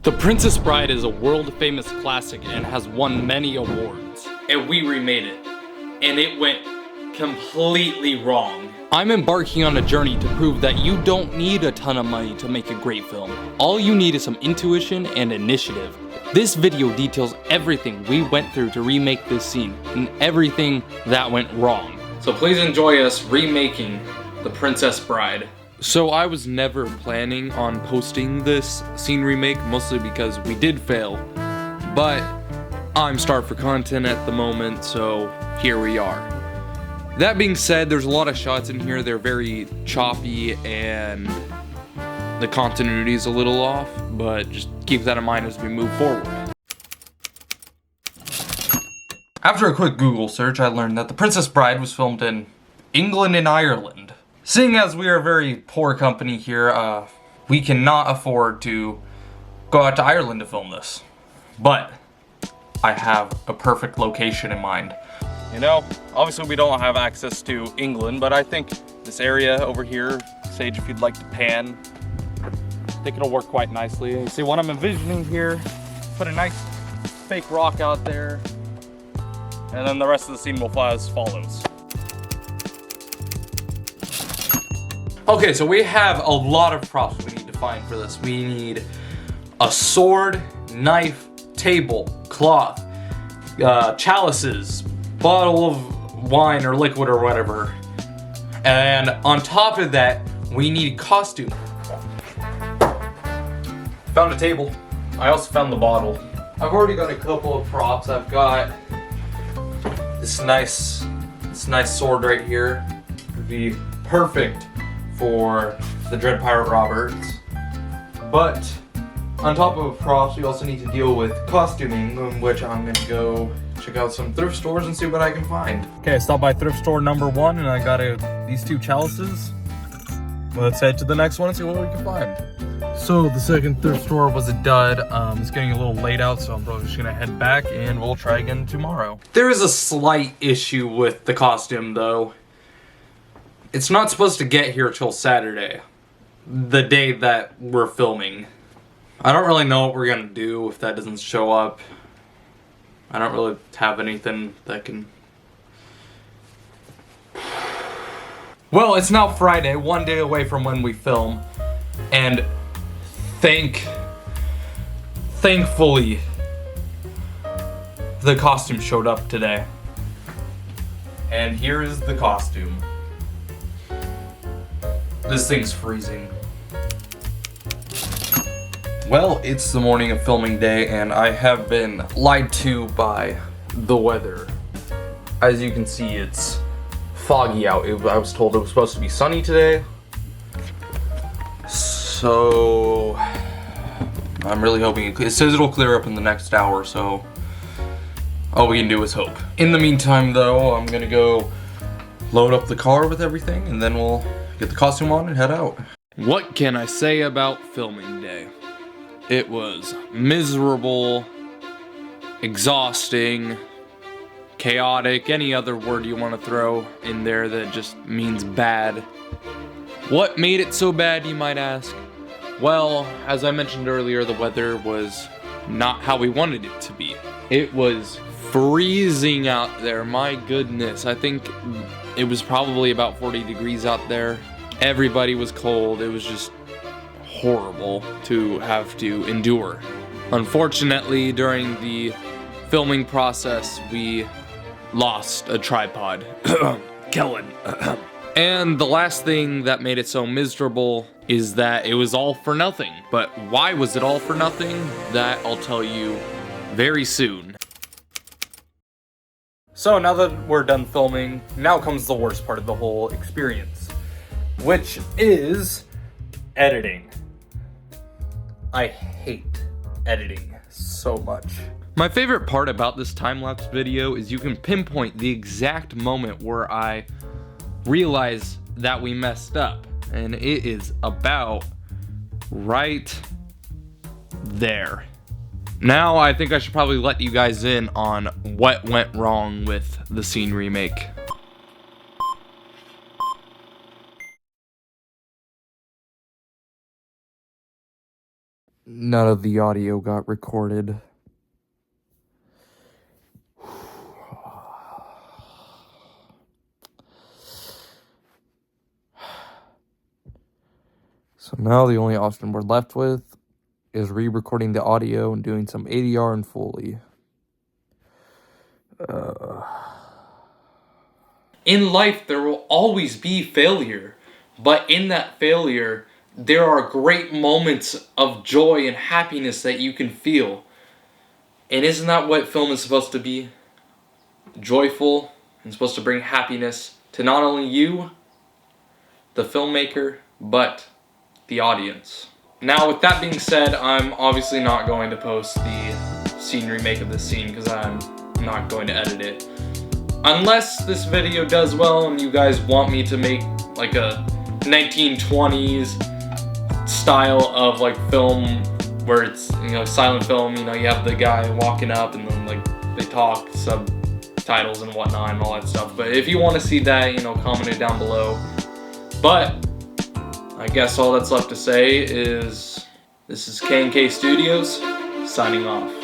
The Princess Bride is a world-famous classic and has won many awards. And we remade it. And it went completely wrong. I'm embarking on a journey to prove that you don't need a ton of money to make a great film. All you need is some intuition and initiative. This video details everything we went through to remake this scene and everything that went wrong. So please enjoy us remaking The Princess Bride. So I was never planning on posting this scene remake, mostly because we did fail, but I'm starved for content at the moment, so here we are. That being said, there's a lot of shots in here, they're very choppy and the continuity is a little off, but just keep that in mind as we move forward. After a quick Google search, I learned that The Princess Bride was filmed in England and Ireland. Seeing as we are a very poor company here, we cannot afford to go out to Ireland to film this. But I have a perfect location in mind. You know, obviously we don't have access to England, but I think this area over here, Sage, if you'd like to pan, I think it'll work quite nicely. You see what I'm envisioning here? Put a nice fake rock out there, and then the rest of the scene will fly as follows. Okay, so we have a lot of props we need to find for this. We need a sword, knife, table, cloth, chalices, bottle of wine or liquid or whatever. And on top of that, we need costume. Found a table. I also found the bottle. I've already got a couple of props. I've got this nice sword right here. Would be perfect for the Dread Pirate Roberts. But on top of props, we also need to deal with costuming, in which I'm gonna go check out some thrift stores and see what I can find. Okay, I stopped by thrift store number 1 and I got these 2 chalices. Let's head to the next one and see what we can find. So the second thrift store was a dud. It's getting a little late out, so I'm probably just gonna head back and we'll try again tomorrow. There is a slight issue with the costume though. It's not supposed to get here till Saturday, the day that we're filming. I don't really know what we're gonna do if that doesn't show up. I don't really have anything that can... Well, it's now Friday, 1 day away from when we film, and thankfully, the costume showed up today. And here is the costume. This thing's freezing. Well, it's the morning of filming day, and I have been lied to by the weather. As you can see, it's foggy out. I was told it was supposed to be sunny today. So I'm really hoping it says it'll clear up in the next hour, so all we can do is hope. In the meantime, though, I'm gonna go load up the car with everything, and then we'll get the costume on and head out. What can I say about filming day? It was miserable, exhausting, chaotic, any other word you want to throw in there that just means bad. What made it so bad, you might ask? Well, as I mentioned earlier, the weather was not how we wanted it to be. It was freezing out there, my goodness. I think it was probably about 40 degrees out there. Everybody was cold. It was just horrible to have to endure. Unfortunately, during the filming process, we lost a tripod. Kellen. And the last thing that made it so miserable is that it was all for nothing. But why was it all for nothing? That I'll tell you very soon. So now that we're done filming, now comes the worst part of the whole experience, which is editing. I hate editing so much. My favorite part about this time-lapse video is you can pinpoint the exact moment where I realize that we messed up, and it is about right there. Now I think I should probably let you guys in on what went wrong with the scene remake. none of the audio got recorded. So now the only option we're left with is re-recording the audio and doing some ADR and Foley. In life, there will always be failure, but in that failure, there are great moments of joy and happiness that you can feel. And isn't that what film is supposed to be? Joyful and supposed to bring happiness to not only you, the filmmaker, but the audience. Now, with that being said, I'm obviously not going to post the scene remake of this scene because I'm not going to edit it. Unless this video does well and you guys want me to make like a 1920s style of like film where it's, you know, silent film, you know, you have the guy walking up and then like they talk, subtitles and whatnot and all that stuff. But if you want to see that, you know, comment it down below. But I guess all that's left to say is this is K&K Studios signing off.